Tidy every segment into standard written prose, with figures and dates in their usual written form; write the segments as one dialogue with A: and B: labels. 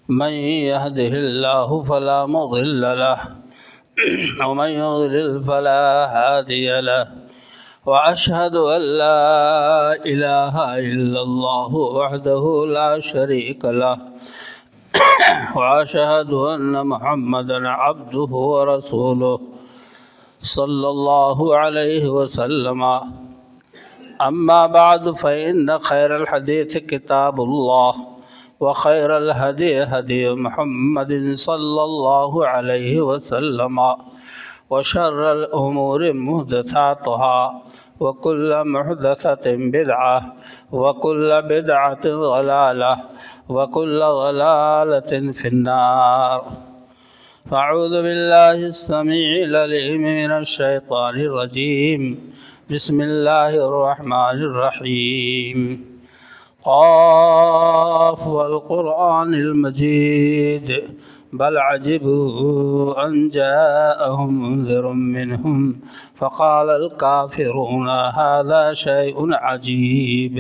A: من يهده الله فلا مضل له ومن يضلل فلا هادي له وأشهد أن لا إله إلا الله وحده لا شريك له وأشهد أن محمدا عبده ورسوله صلى الله عليه وسلم. أما بعد فإن خير الحديث كتاب الله وخير الهدي هدي محمد صلى الله عليه وسلم وشر الأمور محدثاتها وكل محدثة بدعة وكل بدعة ضلالة وكل ضلالة في النار. فأعوذ بالله السميع العليم من الشيطان الرجيم. بسم الله الرحمن الرحيم. قاف والقرآن المجيد بل عجبوا أن جاءهم منذر منهم فقال الكافرون هذا شيء عجيب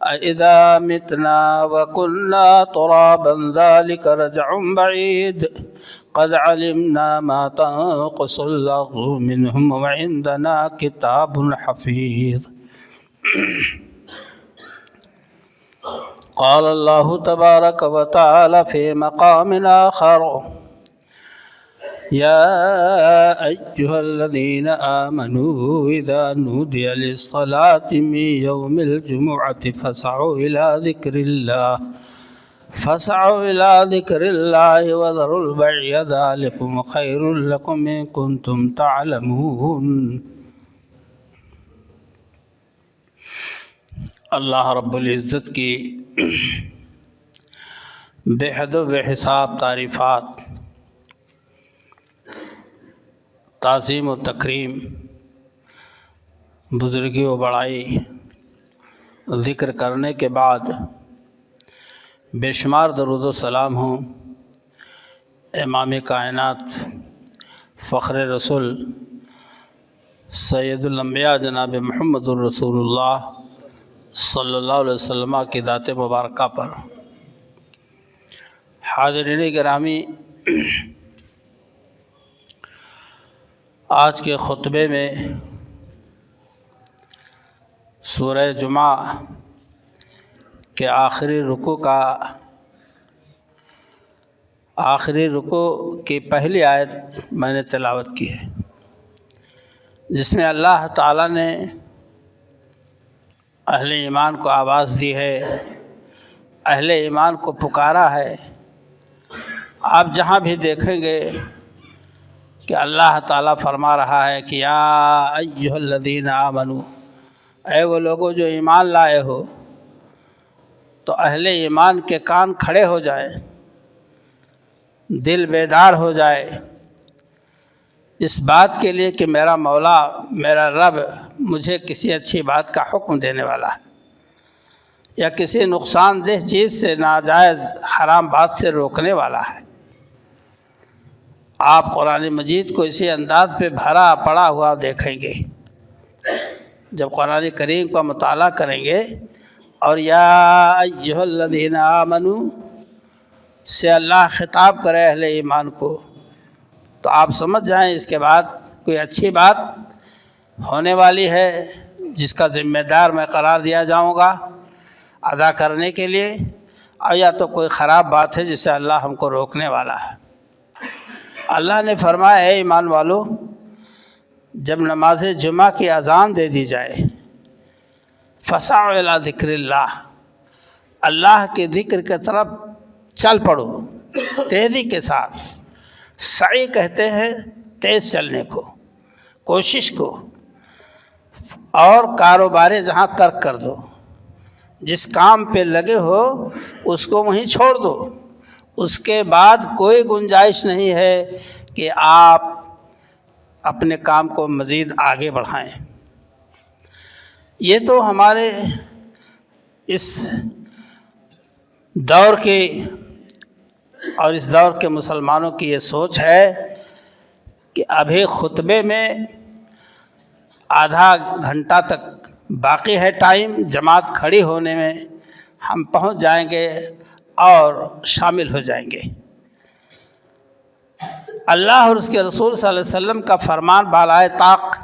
A: أإذا متنا وكنا ترابا ذلك رجع بعيد قد علمنا ما تنقص الأرض منهم وعندنا كتاب حفيظ. قال الله تبارك وتعالى في مقام آخر يا أيها الذين آمنوا إذا نودي للصلاة من يوم الجمعة فاسعوا إلى ذكر الله وذروا البيع ذلكم خير لكم إن كنتم تعلمون. اللہ رب العزت کی بے حد و بے حساب تعریفات، تعظیم و تکریم، بزرگی و بڑائی ذکر کرنے کے بعد بے شمار درود و سلام ہوں امام کائنات فخر رسول سید الانبیاء جناب محمد الرسول اللہ صلی اللہ علیہ وسلم کی ذات مبارکہ پر. حاضرین گرامی، آج کے خطبے میں سورہ جمعہ کے آخری رکوع کی پہلی آیت میں نے تلاوت کی ہے، جس میں اللہ تعالیٰ نے اہل ایمان کو آواز دی ہے، اہل ایمان کو پکارا ہے. آپ جہاں بھی دیکھیں گے کہ اللہ تعالیٰ فرما رہا ہے کہ یا ایھا الذین آمنو، اے وہ لوگوں جو ایمان لائے ہو. تو اہل ایمان کے کان کھڑے ہو جائیں، دل بیدار ہو جائے اس بات کے لیے کہ میرا مولا، میرا رب مجھے کسی اچھی بات کا حکم دینے والا ہے یا کسی نقصان دہ چیز سے، ناجائز حرام بات سے روکنے والا ہے. آپ قرآن مجید کو اسی انداز پہ بھرا پڑا ہوا دیکھیں گے. جب قرآن کریم کا مطالعہ کریں گے اور یا ایھا الذین آمنو سے اللہ خطاب کرے اہل ایمان کو، تو آپ سمجھ جائیں اس کے بعد کوئی اچھی بات ہونے والی ہے جس کا ذمہ دار میں قرار دیا جاؤں گا ادا کرنے کے لیے، اور یا تو کوئی خراب بات ہے جس سے اللہ ہم کو روکنے والا ہے. اللہ نے فرمایا اے ایمان والو، جب نماز جمعہ کی اذان دے دی جائے فسعوا الی ذکر اللہ، اللہ کے ذکر کی طرف چل پڑو تیزی کے ساتھ. سعی کہتے ہیں تیز چلنے کو، کوشش کو، اور کاروبار جہاں ترک کر دو. جس کام پہ لگے ہو اس کو وہیں چھوڑ دو. اس کے بعد کوئی گنجائش نہیں ہے کہ آپ اپنے کام کو مزید آگے بڑھائیں. یہ تو ہمارے اس دور کے اور اس دور کے مسلمانوں کی یہ سوچ ہے کہ ابھی خطبے میں آدھا گھنٹہ تک باقی ہے ٹائم، جماعت کھڑی ہونے میں ہم پہنچ جائیں گے اور شامل ہو جائیں گے۔ اللہ اور اس کے رسول صلی اللہ علیہ وسلم کا فرمان بالائے طاق،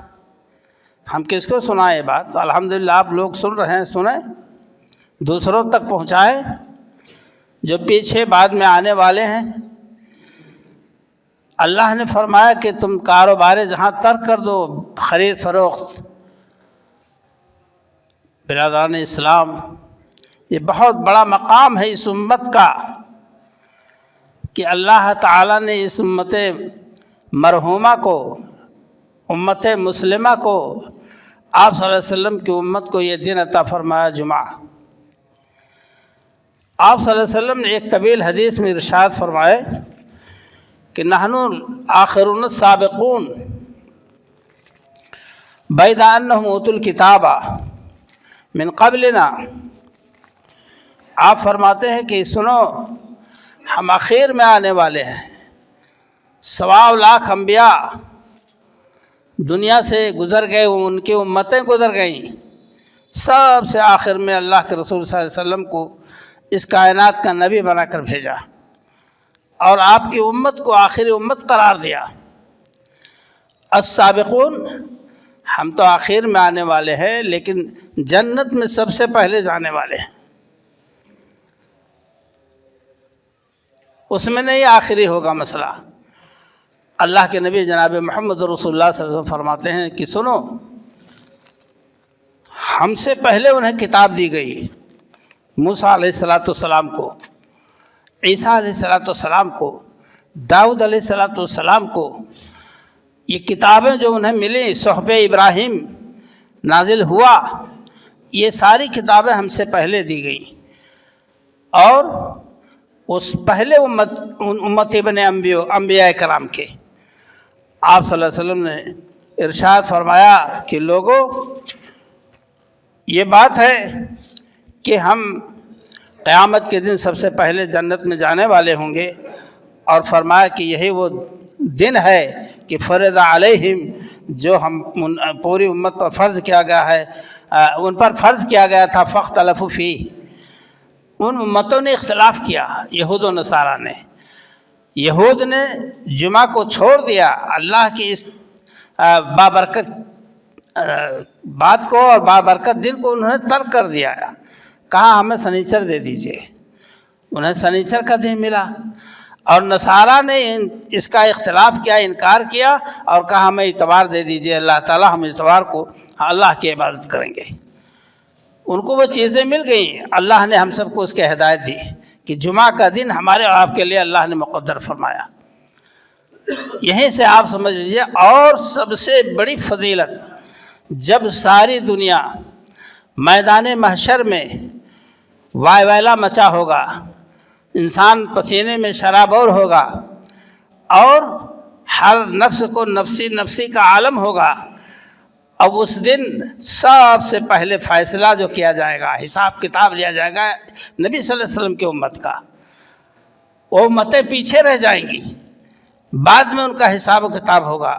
A: ہم کس کو سنائیں یہ بات؟ الحمدللہ آپ لوگ سن رہے ہیں، سنیں، دوسروں تک پہنچائیں، جو پیچھے بعد میں آنے والے ہیں۔ اللہ نے فرمایا کہ تم کاروبار جہاں ترک کر دو، خرید فروخت۔ برادران اسلام، یہ بہت بڑا مقام ہے اس امت کا کہ اللہ تعالیٰ نے اس امت مرحومہ کو، امت مسلمہ کو، آپ صلی اللہ علیہ وسلم کی امت کو یہ دن عطا فرمایا، جمعہ۔ آپ صلی اللہ علیہ وسلم نے ایک طویل حدیث میں ارشاد فرمائے کہ نحن آخرون السابقون بید انہم اوتوا الکتاب من قبلنا۔ آپ فرماتے ہیں کہ سنو، ہم اخیر میں آنے والے ہیں، 1.25 لاکھ انبیاء دنیا سے گزر گئے، ان کی امتیں گزر گئیں، سب سے آخر میں اللہ کے رسول صلی اللہ علیہ وسلم کو اس کائنات کا نبی بنا کر بھیجا اور آپ کی امت کو آخری امت قرار دیا۔ السابقون، ہم تو آخر میں آنے والے ہیں لیکن جنت میں سب سے پہلے جانے والے ہیں، اس میں نہیں آخری ہوگا مسئلہ۔ اللہ کے نبی جناب محمد رسول اللہ صلی اللہ علیہ وسلم فرماتے ہیں کہ سنو، ہم سے پہلے انہیں کتاب دی گئی، موسیٰ علیہ السلام کو، عیسیٰ علیہ السلام کو، داؤد علیہ السلام کو۔ یہ کتابیں جو انہیں ملی، صحف ابراہیم نازل ہوا، یہ ساری کتابیں ہم سے پہلے دی گئیں، اور اس پہلے امت ابن انبیاء کرام کے آپ صلی اللہ علیہ وسلم نے ارشاد فرمایا کہ لوگوں، یہ بات ہے کہ ہم قیامت کے دن سب سے پہلے جنت میں جانے والے ہوں گے، اور فرمایا کہ یہی وہ دن ہے کہ فرض علیہم، جو ہم پوری امت پر فرض کیا گیا ہے، ان پر فرض کیا گیا تھا، فاختلفوا فیہ، ان امتوں نے اختلاف کیا، یہود و نصارہ نے۔ یہود نے جمعہ کو چھوڑ دیا، اللہ کی اس بابرکت بات کو اور بابرکت دن کو انہوں نے ترک کر دیا، کہا ہمیں سنیچر دے دیجئے، انہیں سنیچر کا دن ملا۔ اور نصارہ نے اس کا اختلاف کیا، انکار کیا، اور کہا ہمیں اتوار دے دیجئے، اللہ تعالیٰ ہم اتوار کو اللہ کی عبادت کریں گے۔ ان کو وہ چیزیں مل گئیں، اللہ نے ہم سب کو اس کی ہدایت دی کہ جمعہ کا دن ہمارے اور آپ کے لیے اللہ نے مقدر فرمایا۔ یہیں سے آپ سمجھ لیجیے، اور سب سے بڑی فضیلت، جب ساری دنیا میدان محشر میں وائے ویلا مچا ہوگا، انسان پسینے میں شرابور ہوگا، اور ہر نفس کو نفسی نفسی کا عالم ہوگا، اب اس دن سب سے پہلے فیصلہ جو کیا جائے گا، حساب کتاب لیا جائے گا نبی صلی اللہ علیہ وسلم کی امت کا، وہ امتیں پیچھے رہ جائیں گی، بعد میں ان کا حساب و کتاب ہوگا۔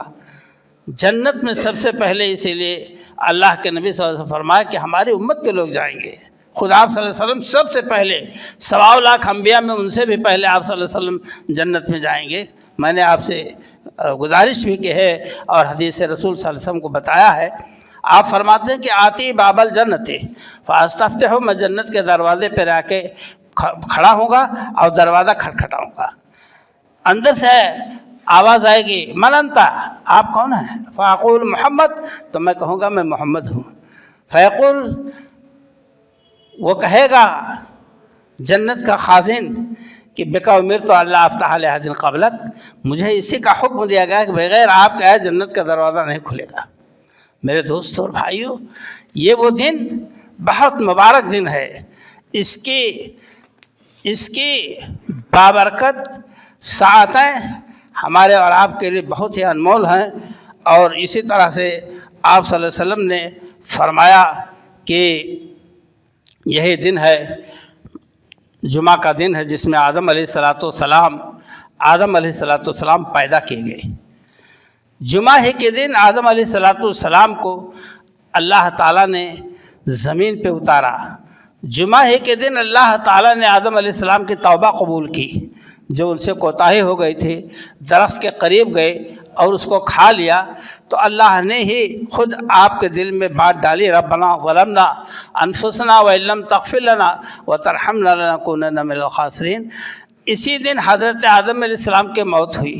A: جنت میں سب سے پہلے اسی لیے اللہ کے نبی صلی اللہ علیہ وسلم فرمایا کہ ہماری امت کے لوگ جائیں گے۔ خود آپ صلی اللہ علیہ وسلم سب سے پہلے 1.25 لاکھ انبیاء میں ان سے بھی پہلے آپ صلی اللہ علیہ وسلم جنت میں جائیں گے۔ میں نے آپ سے گزارش بھی کی ہے اور حدیث رسول صلی اللہ علیہ وسلم کو بتایا ہے، آپ فرماتے ہیں کہ آتی باب الجنت فاستفتح، میں جنت کے دروازے پہ آ کے کھڑا ہوں گا اور دروازہ کھٹکھٹاؤں گا، اندر سے آواز آئے گی، من انت، آپ کون ہیں؟ فاقول محمد، تو میں کہوں گا میں محمد ہوں۔ فیقول، وہ کہے گا جنت کا خازن کہ بکا امرت اللہ افتح لأحد قبلک، مجھے اسی کا حکم دیا گیا کہ بغیر آپ کے جنت کا دروازہ نہیں کھلے گا۔ میرے دوستوں اور بھائیوں، یہ وہ دن بہت مبارک دن ہے، اس کی بابرکت ساعتیں ہمارے اور آپ کے لیے بہت ہی انمول ہیں۔ اور اسی طرح سے آپ صلی اللہ علیہ وسلم نے فرمایا کہ یہی دن ہے، جمعہ کا دن ہے، جس میں آدم علیہ السلام پیدا کیے گئے۔ جمعہ ہی کے دن آدم علیہ السلام کو اللہ تعالیٰ نے زمین پہ اتارا، جمعہ ہی کے دن اللہ تعالیٰ نے آدم علیہ السلام کی توبہ قبول کی، جو ان سے کوتاہی ہو گئی تھی، درخت کے قریب گئے اور اس کو کھا لیا، تو اللہ نے ہی خود آپ کے دل میں بات ڈالی، ربنا ظلمنا انفسنا وان لم تغفر لنا وترحمنا لنکونن من الخاسرین۔ اسی دن حضرت آدم علیہ السلام کی موت ہوئی،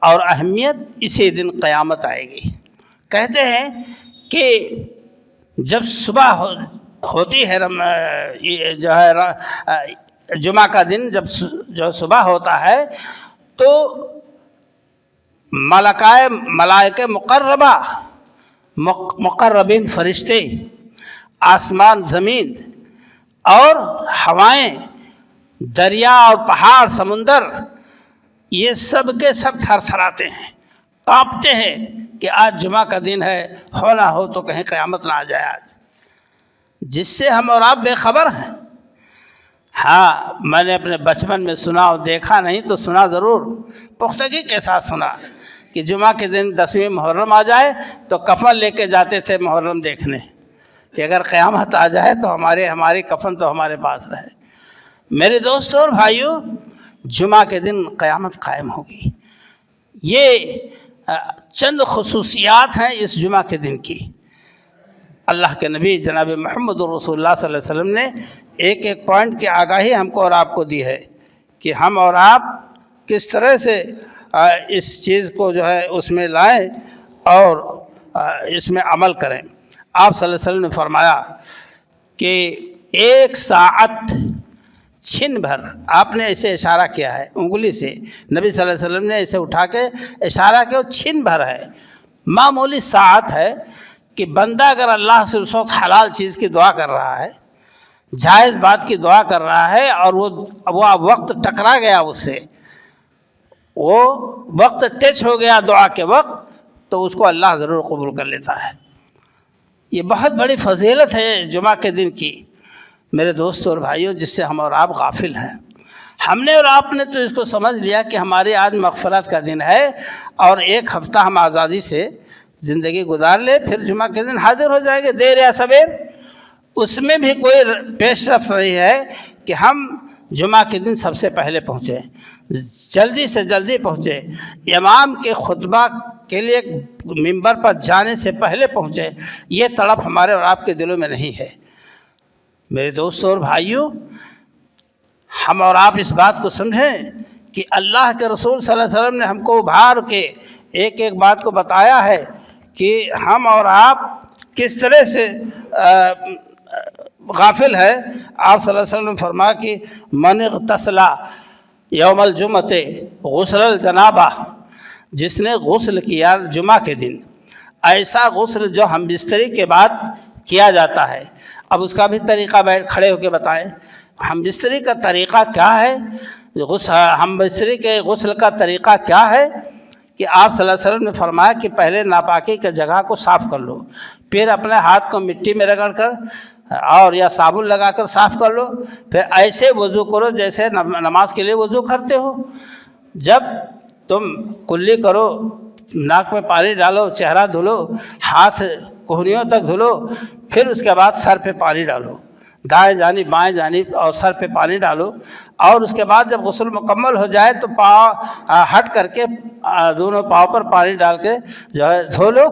A: اور اہمیت اسی دن قیامت آئے گی۔ کہتے ہیں کہ جب صبح ہوتی ہے جو ہے جمعہ کا دن، جب جو صبح ہوتا ہے تو ملائکہ مقربین فرشتے، آسمان زمین اور ہوائیں، دریا اور پہاڑ سمندر، یہ سب کے سب تھر تھراتے ہیں، کانپتے ہیں کہ آج جمعہ کا دن ہے، ہونا ہو تو کہیں قیامت نہ آ جائے آج، جس سے ہم اور آپ بے خبر ہیں۔ ہاں، میں نے اپنے بچپن میں سنا اور دیکھا نہیں تو سنا ضرور، پختگی کے ساتھ سنا کہ جمعہ کے دن 10ویں محرم آ جائے تو کفن لے کے جاتے تھے محرم دیکھنے، کہ اگر قیامت آ جائے تو ہماری کفن تو ہمارے پاس رہے۔ میرے دوستوں اور بھائیوں، جمعہ کے دن قیامت قائم ہوگی۔ یہ چند خصوصیات ہیں اس جمعہ کے دن کی۔ اللہ کے نبی جناب محمد رسول اللہ صلی اللہ علیہ وسلم نے ایک ایک پوائنٹ کی آگاہی ہم کو اور آپ کو دی ہے کہ ہم اور آپ کس طرح سے اس چیز کو جو ہے اس میں لائیں اور اس میں عمل کریں۔ آپ صلی اللہ علیہ وسلم نے فرمایا کہ 1 ساعت چھن بھر، آپ نے اسے اشارہ کیا ہے انگلی سے، نبی صلی اللہ علیہ وسلم نے اسے اٹھا کے اشارہ کیا، وہ چھن بھر ہے، معمولی ساعت ہے کہ بندہ اگر اللہ سے اس وقت حلال چیز کی دعا کر رہا ہے، جائز بات کی دعا کر رہا ہے، اور وہ وقت ٹکرا گیا اس سے، وہ وقت ٹچ ہو گیا دعا کے وقت، تو اس کو اللہ ضرور قبول کر لیتا ہے۔ یہ بہت بڑی فضیلت ہے جمعہ کے دن کی میرے دوستوں اور بھائیوں، جس سے ہم اور آپ غافل ہیں۔ ہم نے اور آپ نے تو اس کو سمجھ لیا کہ ہماری آج مغفرت کا دن ہے، اور 1 ہفتہ ہم آزادی سے زندگی گزار لے، پھر جمعہ کے دن حاضر ہو جائیں گے دیر یا سویر۔ اس میں بھی کوئی پیش رفت نہیں ہے کہ ہم جمعہ کے دن سب سے پہلے پہنچیں، جلدی سے جلدی پہنچے، امام کے خطبہ کے لیے ممبر پر جانے سے پہلے پہنچے۔ یہ تڑپ ہمارے اور آپ کے دلوں میں نہیں ہے۔ میرے دوستوں اور بھائیوں، ہم اور آپ اس بات کو سمجھیں کہ اللہ کے رسول صلی اللہ علیہ وسلم نے ہم کو ابھار کے ایک ایک بات کو بتایا ہے کہ ہم اور آپ کس طرح سے غافل ہے۔ آپ صلی اللہ علیہ وسلم نے فرمایا کہ من اغتسل یوم الجمعۃ غسل الجنابہ، جس نے غسل کیا جمعہ کے دن، ایسا غسل جو ہم بستری کے بعد کیا جاتا ہے۔ اب اس کا بھی طریقہ کھڑے ہو کے بتائیں، ہم بستری کا طریقہ کیا ہے، ہم بستری کے غسل کا طریقہ کیا ہے کہ آپ صلی اللہ علیہ وسلم نے فرمایا کہ پہلے ناپاکی کی جگہ کو صاف کر لو، پھر اپنے ہاتھ کو مٹی میں رگڑ کر اور یا صابن لگا کر صاف کر لو، پھر ایسے وضو کرو جیسے نماز کے لیے وضو کرتے ہو۔ جب تم کلی کرو، ناک میں پانی ڈالو، چہرہ دھلو، ہاتھ کوہنیوں تک دھلو، پھر اس کے بعد سر پہ پانی ڈالو، دائیں جانب بائیں جانب، اور سر پہ پانی ڈالو، اور اس کے بعد جب غسل مکمل ہو جائے تو پاؤں ہٹ کر کے دونوں پاؤں پر پانی ڈال کے جو ہے دھو لو۔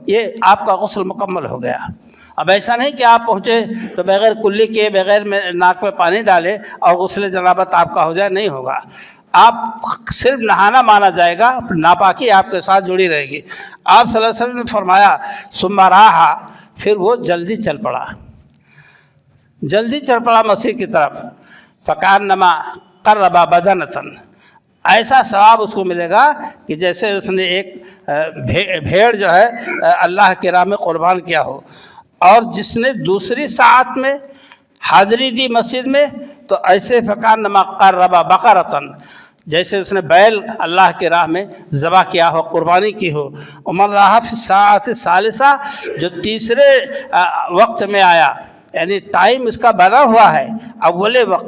A: یہ آپ کا غسل مکمل ہو گیا۔ اب ایسا نہیں کہ آپ پہنچے تو بغیر کلی کے، بغیر ناک میں پانی ڈالے اور غسل جنابت آپ کا ہو جائے، نہیں ہوگا۔ آپ صرف نہانا مانا جائے گا، ناپاکی آپ کے ساتھ جڑی رہے گی۔ آپ صلی اللہ علیہ وسلم نے فرمایا ثم راح، پھر وہ جلدی چل پڑا، جلدی چل پڑا مسجد کی طرف، فکانما قرب بدنۃ، ایسا ثواب اس کو ملے گا کہ جیسے اس نے ایک بھیڑ جو ہے اللہ کی راہ میں قربان کیا ہو۔ اور جس نے دوسری ساعت میں حاضری دی مسجد میں تو ایسے فکانما قرب بقرۃ، جیسے اس نے بیل اللہ کی راہ میں ذبح کیا ہو، قربانی کی ہو۔ عمر راہ فی الساعۃ الثالثہ، جو تیسرے وقت میں آیا، یعنی ٹائم اس کا بنا ہوا ہے، اول وقت،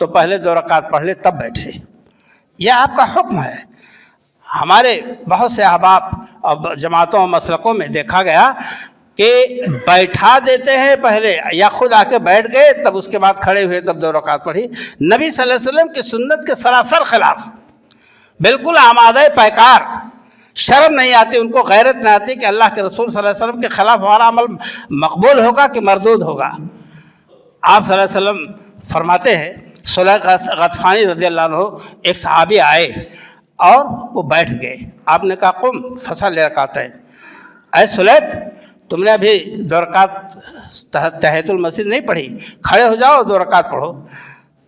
A: تو پہلے 2 رکعت پڑھ لے تب بیٹھے. یہ آپ کا حکم ہے. ہمارے بہت سے احباب اور جماعتوں اور مسلکوں میں دیکھا گیا کہ بیٹھا دیتے ہیں پہلے، یا خود آ کے بیٹھ گئے تب اس کے بعد کھڑے ہوئے تب 2 رکعت پڑھی. نبی صلی اللہ علیہ وسلم کی سنت کے سراسر خلاف، بالکل آمادہ پیکار. شرم نہیں آتی ان کو، غیرت نہیں آتی کہ اللہ کے رسول صلی اللہ علیہ وسلم کے خلاف ہمارا عمل مقبول ہوگا کہ مردود ہوگا. آپ صلی اللہ علیہ وسلم فرماتے ہیں، سلیق غطفانی رضی اللہ عنہ ایک صحابی آئے اور وہ بیٹھ گئے. آپ نے کہا قم فصلی رکعتین. اے سلیق، تم نے ابھی 2 رکعت تحیۃ المسجد نہیں پڑھی، کھڑے ہو جاؤ 2 رکعت پڑھو.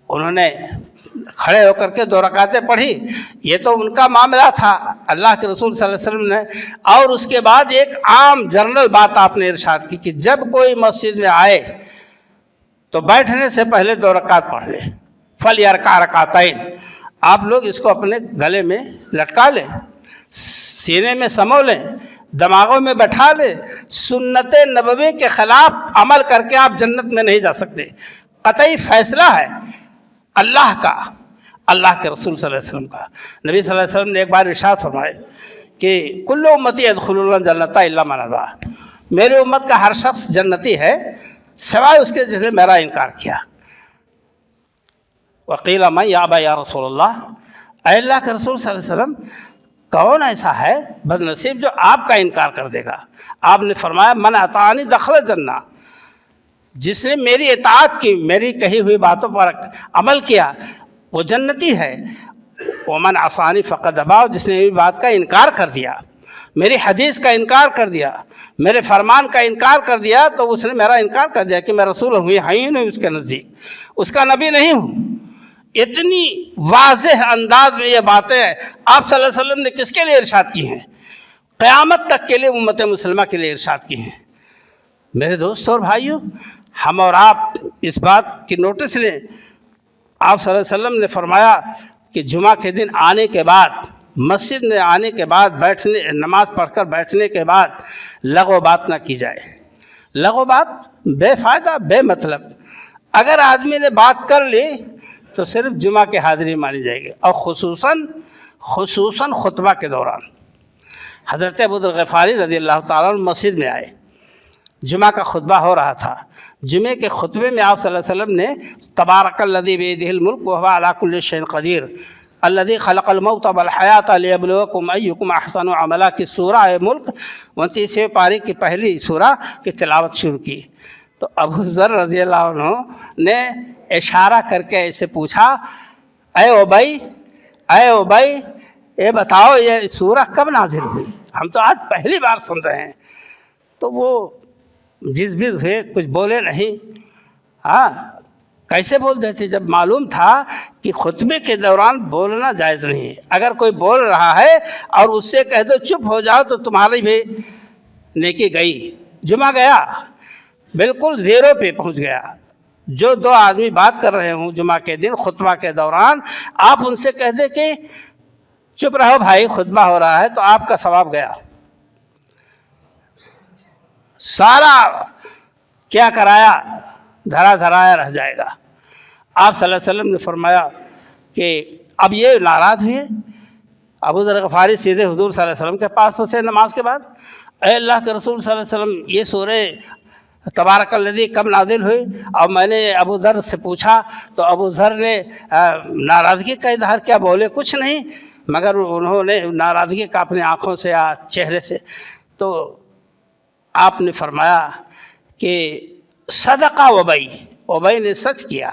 A: انہوں نے کھڑے ہو کر کے 2 رکعتیں پڑھی. یہ تو ان کا معاملہ تھا، اللہ کے رسول صلی اللہ علیہ وسلم نے. اور اس کے بعد ایک عام جنرل بات آپ نے ارشاد کی کہ جب کوئی مسجد میں آئے تو بیٹھنے سے پہلے 2 رکعت پڑھ لے. فلیرکع رکعتین. آپ لوگ اس کو اپنے گلے میں لٹکا لیں، سینے میں سمو لیں، دماغوں میں بٹھا لیں. سنت نبوی کے خلاف عمل کر کے آپ جنت میں نہیں جا سکتے. قطعی فیصلہ ہے اللہ کا، اللہ کے رسول صلی اللہ علیہ وسلم کا. نبی صلی اللہ علیہ وسلم نے ایک بار ارشاد فرمائے کہ کل امتی يدخلون الجنۃ الا من ابى. میری امت کا ہر شخص جنتی ہے سوائے اس کے جس نے میرا انکار کیا. وقیل من یابى یا رسول اللہ. اے اللہ کے رسول صلی اللہ علیہ وسلم، کون ایسا ہے بد نصیب جو آپ کا انکار کر دے گا؟ آپ نے فرمایا من اطاعنی دخل الجنہ. جس نے میری اطاعت کی، میری کہی ہوئی باتوں پر عمل کیا، وہ جنتی ہے. ومن عصانی فقد ابا. جس نے میری بات کا انکار کر دیا، میری حدیث کا انکار کر دیا، میرے فرمان کا انکار کر دیا، تو اس نے میرا انکار کر دیا کہ میں رسول ہوں، یہ ہی نہیں اس کے نزدیک، اس کا نبی نہیں ہوں. اتنی واضح انداز میں یہ باتیں آپ صلی اللہ علیہ وسلم نے کس کے لیے ارشاد کی ہیں؟ قیامت تک کے لیے امت مسلمہ کے لیے ارشاد کی ہیں. میرے دوست اور بھائیوں، ہم اور آپ اس بات کی نوٹس لیں. آپ صلی اللہ علیہ وسلم نے فرمایا کہ جمعہ کے دن آنے کے بعد، مسجد میں آنے کے بعد بیٹھنے، نماز پڑھ کر بیٹھنے کے بعد لغو بات نہ کی جائے. لغو بات بے فائدہ، بے مطلب. اگر آدمی نے بات کر لی تو صرف جمعہ کی حاضری مانی جائے گی، اور خصوصاً خطبہ کے دوران. حضرت ابو ذر غفاری رضی اللہ تعالیٰ عنہ مسجد میں آئے، جمعہ کا خطبہ ہو رہا تھا. جمعے کے خطبے میں آپ صلی اللہ علیہ وسلم نے تبارک الذی بیدہ الملک وہو علی کل شیء قدیر الذی خلق الموت والحیاۃ لیبلوکم ایکم احسن عملا کی سورہ ملک 29ویں پارے کی پہلی سورہ کی تلاوت شروع کی. تو ابو ذر رضی اللہ عنہ نے اشارہ کر کے ایسے پوچھا، اے ابی، یہ بتاؤ یہ سورہ کب نازل ہوئی؟ ہم تو آج پہلی بار سن رہے ہیں. تو وہ جس بھی ہوئے، کچھ بولے نہیں. کیسے بول دیتے جب معلوم تھا کہ خطبے کے دوران بولنا جائز نہیں ہے. اگر کوئی بول رہا ہے اور اس سے کہہ دو چپ ہو جاؤ تو تمہاری بھی نیکی گئی. جمعہ گیا بالکل زیرو پہ پہنچ گیا. جو 2 آدمی بات کر رہے ہوں جمعہ کے دن خطبہ کے دوران، آپ ان سے کہہ دیں کہ چپ رہو بھائی خطبہ ہو رہا ہے، تو آپ کا ثواب گیا. سارا کیا کرایا دھرایا رہ جائے گا. آپ صلی اللہ علیہ وسلم نے فرمایا کہ اب یہ ناراض ہوئے. ابو ذر غفاری سیدھے حضور صلی اللہ علیہ وسلم کے پاس پہنچے نماز کے بعد. اے اللہ کے رسول صلی اللہ علیہ وسلم، یہ سورہ تبارک الذی کب نازل ہوئی؟ اور میں نے ابو ذر سے پوچھا تو ابو ذر نے ناراضگی کا اظہار کیا، بولے کچھ نہیں، مگر انہوں نے ناراضگی کا اپنے آنکھوں سے یا چہرے سے. تو آپ نے فرمایا کہ صدقہ ابی نے سچ کیا.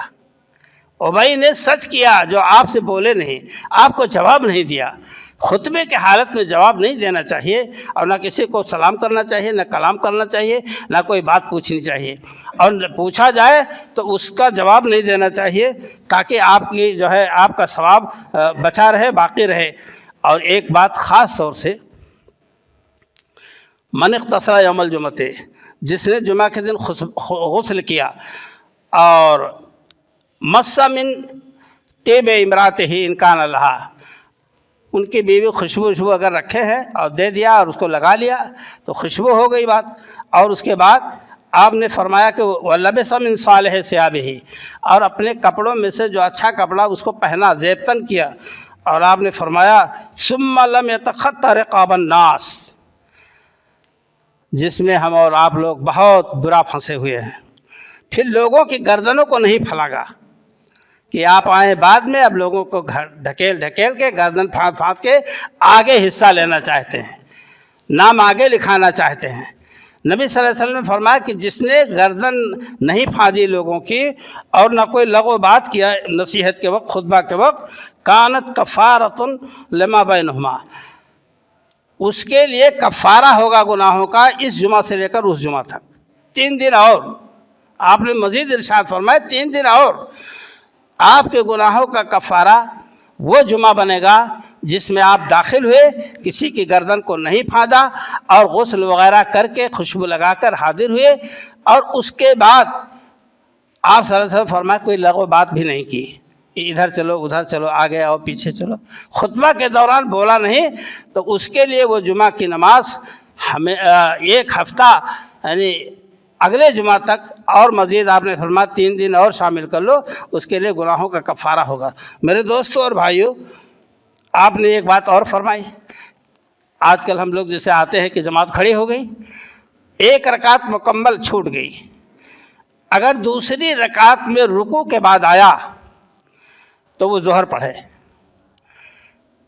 A: ابی نے سچ کیا جو آپ سے بولے نہیں، آپ کو جواب نہیں دیا. خطبے کے حالت میں جواب نہیں دینا چاہیے، اور نہ کسی کو سلام کرنا چاہیے، نہ کلام کرنا چاہیے، نہ کوئی بات پوچھنی چاہیے. اور پوچھا جائے تو اس کا جواب نہیں دینا چاہیے، تاکہ آپ کی جو ہے آپ کا ثواب بچا رہے، باقی رہے. اور ایک بات خاص طور سے، من اغتسل یوم الجمعۃ، جس نے جمعہ کے دن غسل کیا اور مس من طیب امرأتہ ان کان لہا، ان کی بیوی خوشبو اگر رکھے ہیں اور دے دیا اور اس کو لگا لیا تو خوشبو ہو گئی بات. اور اس کے بعد آپ نے فرمایا کہ وَلَبِسَ مِن صَالِحِ ثِيَابِهِ، اور اپنے کپڑوں میں سے جو اچھا کپڑا اس کو پہنا، زیبتن کیا، اور آپ نے فرمایا ثُمَّ لَمْ يَتَخَطَّ رِقَابَ النَّاسِ، جس میں ہم اور آپ لوگ بہت برا پھنسے ہوئے ہیں۔ پھر لوگوں کی گردنوں کو نہیں پھلاگا کہ آپ آئیں بعد میں، اب لوگوں کو ڈھکیل کے گردن پھانس کے آگے حصہ لینا چاہتے ہیں، نام آگے لکھانا چاہتے ہیں۔ نبی صلی اللہ علیہ وسلم نے فرمایا کہ جس نے گردن نہیں پھاندی لوگوں کی اور نہ کوئی لغو بات کیا نصیحت کے وقت، خطبہ کے وقت، کانت کفارۃ لما بینہما، اس کے لیے کفارہ ہوگا گناہوں کا اس جمعہ سے لے کر اس جمعہ تک، 3 دن اور۔ آپ نے مزید ارشاد فرمایا 3 دن اور آپ کے گناہوں کا کفارہ وہ جمعہ بنے گا جس میں آپ داخل ہوئے، کسی کی گردن کو نہیں پھاندا اور غسل وغیرہ کر کے خوشبو لگا کر حاضر ہوئے، اور اس کے بعد آپ صلی اللہ علیہ وسلم فرمایا کوئی لغو بات بھی نہیں کی، ادھر چلو ادھر چلو، آگے آؤ پیچھے چلو، خطبہ کے دوران بولا نہیں، تو اس کے لیے وہ جمعہ کی نماز ہمیں 1 ہفتہ یعنی اگلے جمعہ تک، اور مزید آپ نے فرمایا 3 دن اور شامل کر لو، اس کے لیے گناہوں کا کفارہ ہوگا۔ میرے دوستوں اور بھائیوں، آپ نے ایک بات اور فرمائی، آج کل ہم لوگ جیسے آتے ہیں کہ جماعت کھڑی ہو گئی، 1 رکعت مکمل چھوٹ گئی، اگر دوسری رکعت میں رکوع کے بعد آیا تو وہ ظہر پڑھے،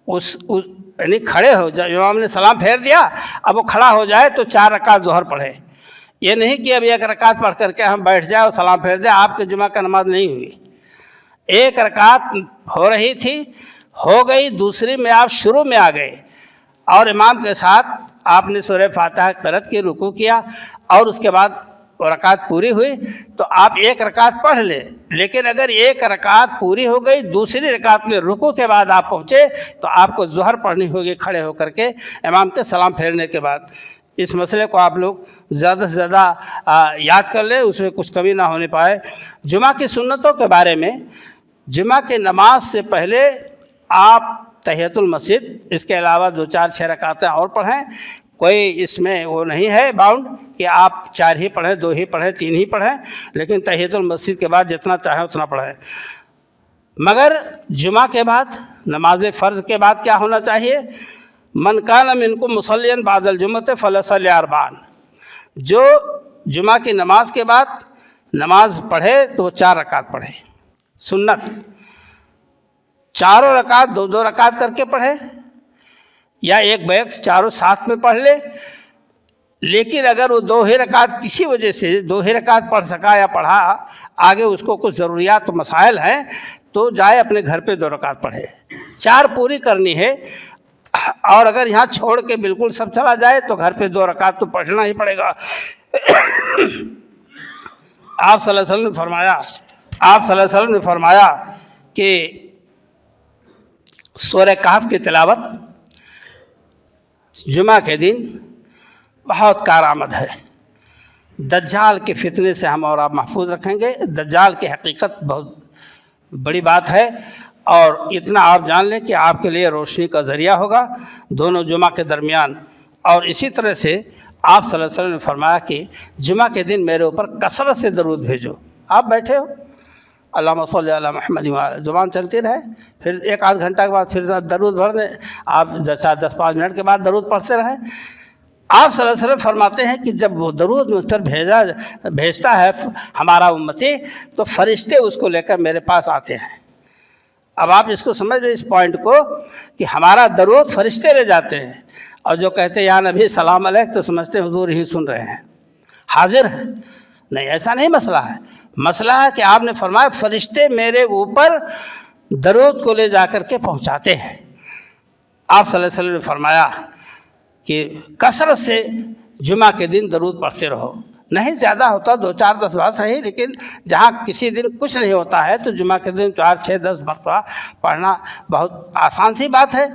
A: یعنی کھڑے ہو جائے، امام نے سلام پھیر دیا، اب وہ کھڑا ہو جائے تو 4 رکعت ظہر پڑھے، یہ نہیں کہ اب 1 رکعت پڑھ کر کے ہم بیٹھ جائیں اور سلام پھیر دیں، آپ کے جمعہ کا نماز نہیں ہوئی۔ 1 رکعت ہو رہی تھی، ہو گئی، دوسری میں آپ شروع میں آ گئے اور امام کے ساتھ آپ نے سورہ فاتحہ قرأت کی، رکوع کیا، اور اس کے بعد وہ رکعت پوری ہوئی تو آپ 1 رکعت پڑھ لیں، لیکن اگر 1 رکعت پوری ہو گئی، دوسری رکعت میں رکوع کے بعد آپ پہنچے تو آپ کو ظہر پڑھنی ہوگی کھڑے ہو کر کے امام کے سلام پھیرنے کے بعد۔ اس مسئلے کو آپ لوگ زیادہ سے زیادہ یاد کر لیں، اس میں کچھ کمی نہ ہونے پائے۔ جمعہ کی سنتوں کے بارے میں، جمعہ کی نماز سے پہلے آپ تحیۃ المسجد، اس کے علاوہ 2 4 6 رکعتیں اور پڑھیں، کوئی اس میں وہ نہیں ہے باؤنڈ کہ آپ 4 ہی پڑھیں، 2 ہی پڑھیں، 3 ہی پڑھیں، لیکن تحیۃ المسجد کے بعد جتنا چاہیں اتنا پڑھیں۔ مگر جمعہ کے بعد، نماز فرض کے بعد کیا ہونا چاہیے؟ من کان منکم مصلیا بعد الجمعۃ فلیصلی 4، جو جمعہ کی نماز کے بعد نماز پڑھے تو وہ 4 رکعت پڑھے، سنت، 4 رکعت 2 2 رکعت کر کے پڑھے، یا ایک بیک چاروں ساتھ میں پڑھ لے، لیکن اگر وہ 2 ہی رکعت کسی وجہ سے 2 ہی رکعت پڑھ سکا یا پڑھا، آگے اس کو کچھ ضروریات و مسائل ہیں تو جائے اپنے گھر پہ 2 رکعت پڑھے، 4 پوری کرنی ہے، اور اگر یہاں چھوڑ کے بالکل سب چلا جائے تو گھر پہ 2 رکعت تو پڑھنا ہی پڑے گا۔ آپ صلی اللہ علیہ وسلم نے فرمایا کہ سورہ کہف کی تلاوت جمعہ کے دن بہت کارآمد ہے، دجال کے فتنے سے ہم اور آپ محفوظ رکھیں گے۔ دجال کی حقیقت بہت بڑی بات ہے، اور اتنا آپ جان لیں کہ آپ کے لیے روشنی کا ذریعہ ہوگا دونوں جمعہ کے درمیان۔ اور اسی طرح سے آپ صلی اللہ علیہ وسلم نے فرمایا کہ جمعہ کے دن میرے اوپر کثرت سے درود بھیجو۔ آپ بیٹھے ہو، اللہم صلی علی محمد، زبان چلتی رہے، پھر 1 آدھ گھنٹہ کے بعد پھر درود بھر دیں، آپ 10-5 منٹ کے بعد درود پڑھتے رہیں۔ آپ صلی اللہ علیہ وسلم فرماتے ہیں کہ جب وہ درود مجھ پر بھیجتا ہے ہمارا امتی، تو فرشتے اس کو لے کر میرے پاس آتے ہیں۔ اب آپ اس کو سمجھ لیں، اس پوائنٹ کو، کہ ہمارا درود فرشتے لے جاتے ہیں، اور جو کہتے ہیں یا نبی سلام علیک، تو سمجھتے ہیں حضور ہی سن رہے ہیں، حاضر ہیں۔ نہیں، ایسا نہیں مسئلہ ہے، مسئلہ ہے کہ آپ نے فرمایا فرشتے میرے اوپر درود کو لے جا کر کے پہنچاتے ہیں۔ آپ صلی اللہ علیہ وسلم نے فرمایا کہ کثرت سے جمعہ کے دن درود پڑھتے رہو، نہیں زیادہ ہوتا 2 4 10 بار صحیح، لیکن جہاں کسی دن کچھ نہیں ہوتا ہے تو جمعہ کے دن 4 6 10 مرتبہ پڑھنا بہت آسان سی بات ہے۔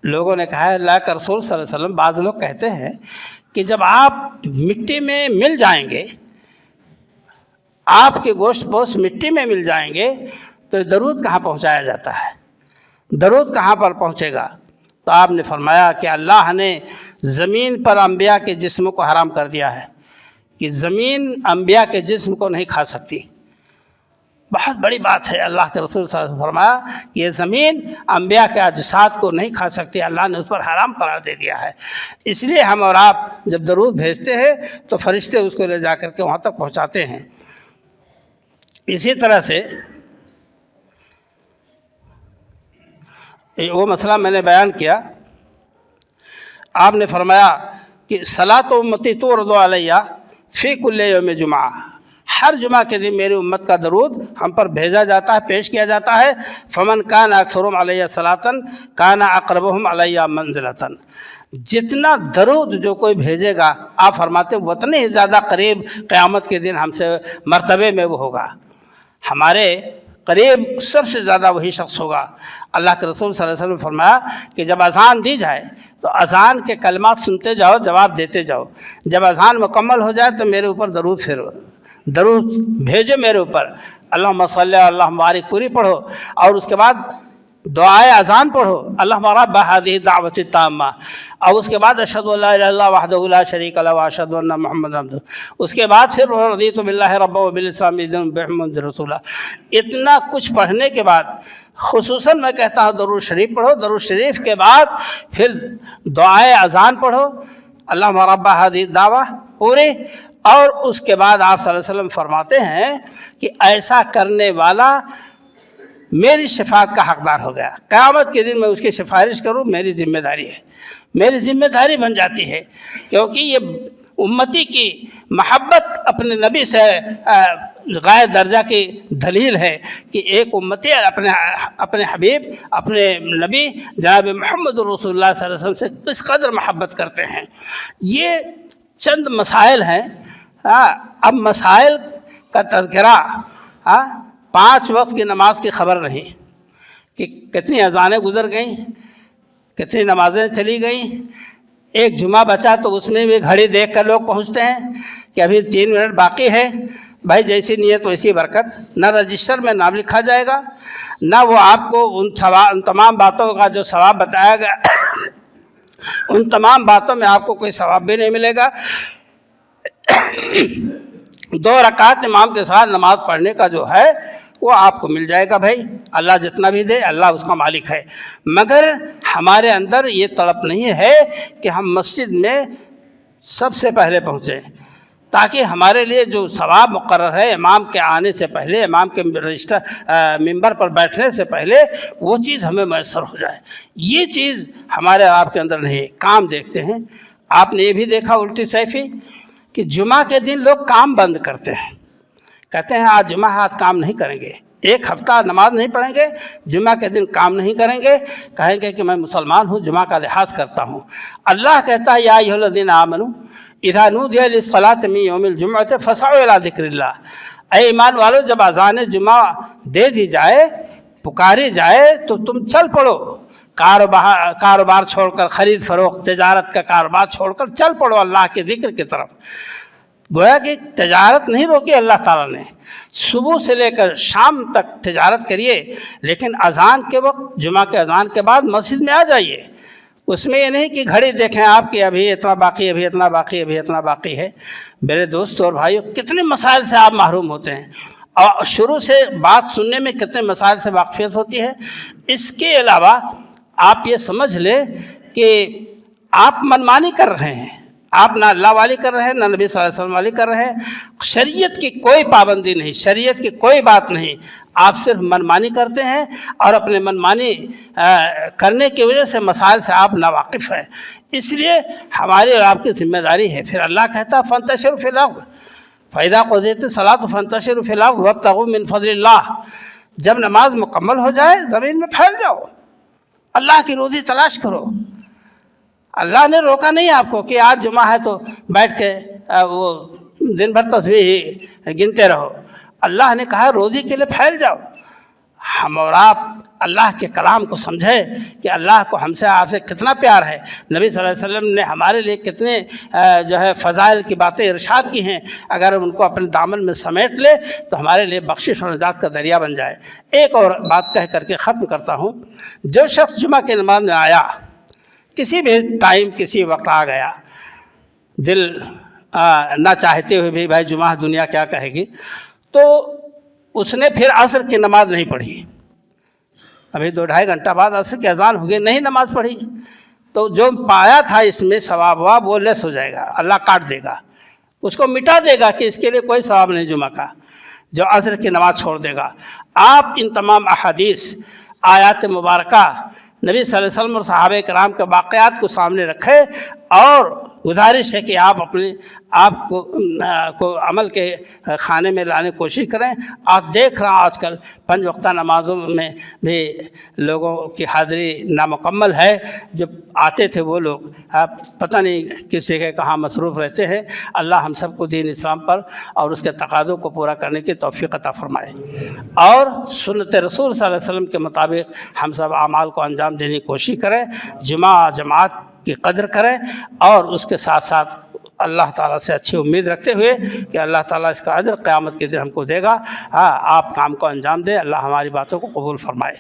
A: لوگوں نے کہا ہے اللہ کے رسول صلی اللہ علیہ وسلم، بعض لوگ کہتے ہیں کہ جب آپ مٹی میں مل جائیں گے، آپ کے گوشت پوش مٹی میں مل جائیں گے، تو درود کہاں پہنچایا جاتا ہے؟ درود کہاں پر پہنچے گا؟ تو آپ نے فرمایا کہ اللہ نے زمین پر انبیاء کے جسموں کو حرام کر دیا ہے کہ زمین انبیاء کے جسم کو نہیں کھا سکتی. بہت بڑی بات ہے. اللہ کے رسول صلی اللہ علیہ وسلم فرمایا کہ یہ زمین انبیاء کے اجساد کو نہیں کھا سکتی، اللہ نے اس پر حرام قرار دے دیا ہے. اس لیے ہم اور آپ جب درود بھیجتے ہیں تو فرشتے اس کو لے جا کر کے وہاں تک پہنچاتے ہیں. اسی طرح سے وہ مسئلہ میں نے بیان کیا. آپ نے فرمایا کہ صلاۃ امتی تورد علیہ فی کل یوم جمعہ، ہر جمعہ کے دن میری امت کا درود ہم پر بھیجا جاتا ہے، پیش کیا جاتا ہے. فمن کان اکثرهم علیہ صلاۃ کان اقربهم علیہ منزلۃ، جتنا درود جو کوئی بھیجے گا آپ فرماتے ہیں اتنے ہی زیادہ قریب قیامت کے دن ہم سے مرتبے میں وہ ہوگا، ہمارے قریب سب سے زیادہ وہی شخص ہوگا. اللہ کے رسول صلی اللہ علیہ وسلم نے فرمایا کہ جب اذان دی جائے تو اذان کے کلمات سنتے جاؤ، جواب دیتے جاؤ. جب اذان مکمل ہو جائے تو میرے اوپر درود بھیجو میرے اوپر، اللہم صلی اللہم بارک پوری پڑھو، اور اس کے بعد دعائے اذان پڑھو، اللہم رب ہذہ الدعوۃ التامہ، اور اس کے بعد اشہد ان لا الہ الا اللہ وحدہ لا شریک لہ واشہد ان محمد عبدہ، اس کے بعد پھر رضیت باللہ ربا وبالاسلام دینا وبمحمد رسولہ. اتنا کچھ پڑھنے کے بعد خصوصاً میں کہتا ہوں درود شریف پڑھو. درود شریف کے بعد پھر دعائے اذان پڑھو، اللہم رب ہذہ الدعوۃ پوری، اور اس کے بعد آپ صلی اللہ علیہ وسلم فرماتے ہیں کہ ایسا کرنے والا میری شفاعت کا حقدار ہو گیا. قیامت کے دن میں اس کی سفارش کروں، میری ذمہ داری ہے، میری ذمہ داری بن جاتی ہے، کیونکہ یہ امتی کی محبت اپنے نبی سے غائب درجہ کی دلیل ہے کہ ایک امتی اپنے حبیب، اپنے نبی جناب محمد رسول اللہ صلی اللہ علیہ وسلم سے کس قدر محبت کرتے ہیں. یہ چند مسائل ہیں. اب مسائل کا تذکرہ، 5 وقت کی نماز کی خبر نہیں کہ کتنی اذانیں گزر گئیں، کتنی نمازیں چلی گئیں. ایک جمعہ بچا تو اس میں بھی گھڑی دیکھ کر لوگ پہنچتے ہیں کہ ابھی 3 منٹ باقی ہے. بھائی جیسی نیت ویسی برکت. نہ رجسٹر میں نام لکھا جائے گا، نہ وہ آپ کو ان تمام باتوں کا جو ثواب بتایا گیا ان تمام باتوں میں آپ کو کوئی ثواب بھی نہیں ملے گا. 2 رکعت امام کے ساتھ نماز پڑھنے کا جو ہے وہ آپ کو مل جائے گا. بھائی اللہ جتنا بھی دے اللہ اس کا مالک ہے، مگر ہمارے اندر یہ تڑپ نہیں ہے کہ ہم مسجد میں سب سے پہلے پہنچیں، تاکہ ہمارے لیے جو ثواب مقرر ہے امام کے آنے سے پہلے، امام کے ممبر پر بیٹھنے سے پہلے، وہ چیز ہمیں میسر ہو جائے. یہ چیز ہمارے آپ کے اندر نہیں. کام دیکھتے ہیں. آپ نے یہ بھی دیکھا الٹی سیفی کہ جمعہ کے دن لوگ کام بند کرتے ہیں، کہتے ہیں آج جمعہ آج کام نہیں کریں گے، 1 ہفتہ نماز نہیں پڑھیں گے، جمعہ کے دن کام نہیں کریں گے، کہیں گے کہ میں مسلمان ہوں، جمعہ کا لحاظ کرتا ہوں. اللہ کہتا ہے یا ایھا الذین آمنوا اذا نودی للصلاۃ من یوم الجمعۃ فاسعوا الی ذکر اللہ. اے ایمان والو، جب اذان جمعہ دے دی جائے، پکاری جائے تو تم چل پڑو، کاروبار چھوڑ کر، خرید فروخت تجارت کا کاروبار چھوڑ کر چل پڑو اللہ کے ذکر کی طرف. گویا کہ تجارت نہیں روکی اللہ تعالیٰ نے، صبح سے لے کر شام تک تجارت کریے، لیکن اذان کے وقت، جمعہ کے اذان کے بعد مسجد میں آ جائیے. اس میں یہ نہیں کہ گھڑی دیکھیں آپ کی ابھی اتنا باقی، ابھی اتنا باقی، ابھی اتنا باقی ہے. میرے دوست اور بھائیو، کتنے مسائل سے آپ محروم ہوتے ہیں، اور شروع سے بات سننے میں کتنے مسائل سے واقفیت ہوتی ہے. اس کے علاوہ آپ یہ سمجھ لیں کہ آپ منمانی کر رہے ہیں، آپ نہ اللہ والی کر رہے ہیں، نہ نبی صلی اللہ علیہ وسلم والی کر رہے ہیں. شریعت کی کوئی پابندی نہیں، شریعت کی کوئی بات نہیں، آپ صرف منمانی کرتے ہیں، اور اپنے منمانی کرنے کی وجہ سے مسائل سے آپ ناواقف ہیں. اس لیے ہماری اور آپ کی ذمہ داری ہے. پھر اللہ کہتا ہے فانتشروا فی الارض فاذا قضیت الصلاۃ فانتشروا فی الارض وابتغوا من فضل اللہ. جب نماز مکمل ہو جائے زمین میں پھیل جاؤ، اللہ کی روزی تلاش کرو. اللہ نے روکا نہیں آپ کو کہ آج جمعہ ہے تو بیٹھ کے وہ دن بھر تسبیح گنتے رہو. اللہ نے کہا روزی کے لیے پھیل جاؤ. ہم اور آپ اللہ کے کلام کو سمجھے کہ اللہ کو ہم سے، آپ سے کتنا پیار ہے. نبی صلی اللہ علیہ وسلم نے ہمارے لیے کتنے فضائل کی باتیں ارشاد کی ہیں. اگر ان کو اپنے دامن میں سمیٹ لے تو ہمارے لیے بخشش اور نجات کا ذریعہ بن جائے. ایک اور بات کہہ کر کے ختم کرتا ہوں. جو شخص جمعہ کی نماز میں آیا، کسی بھی ٹائم کسی وقت آ گیا، دل نہ چاہتے ہوئے بھی بھائی جمعہ دنیا کیا کہے گی، تو اس نے پھر عصر کی نماز نہیں پڑھی. ابھی 2-2.5 گھنٹہ بعد عصر کی اذان ہو گئی، نہیں نماز پڑھی، تو جو پایا تھا اس میں ثواب واب وہ لیس ہو جائے گا، اللہ کاٹ دے گا، اس کو مٹا دے گا کہ اس کے لیے کوئی ثواب نہیں جمعہ کا، جو عصر کی نماز چھوڑ دے گا. آپ ان تمام احادیث، آیات مبارکہ، نبی صلی اللہ علیہ وسلم اور صحابہ کرام کے واقعات کو سامنے رکھے، اور گزارش ہے کہ آپ کو عمل کے خانے میں لانے کی کوشش کریں. آپ دیکھ رہے ہیں آج کل 5 وقتہ نمازوں میں بھی لوگوں کی حاضری نامکمل ہے. جب آتے تھے وہ لوگ پتہ نہیں کس جگہ کہاں مصروف رہتے ہیں. اللہ ہم سب کو دین اسلام پر اور اس کے تقاضوں کو پورا کرنے کی توفیق عطا فرمائے، اور سنت رسول صلی اللہ علیہ وسلم کے مطابق ہم سب اعمال کو انجام دینے کی کوشش کریں. جماعت کی قدر کریں، اور اس کے ساتھ ساتھ اللہ تعالیٰ سے اچھی امید رکھتے ہوئے کہ اللہ تعالیٰ اس کا اجر قیامت کے دن ہم کو دے گا. آپ کام کو انجام دیں. اللہ ہماری باتوں کو قبول فرمائے.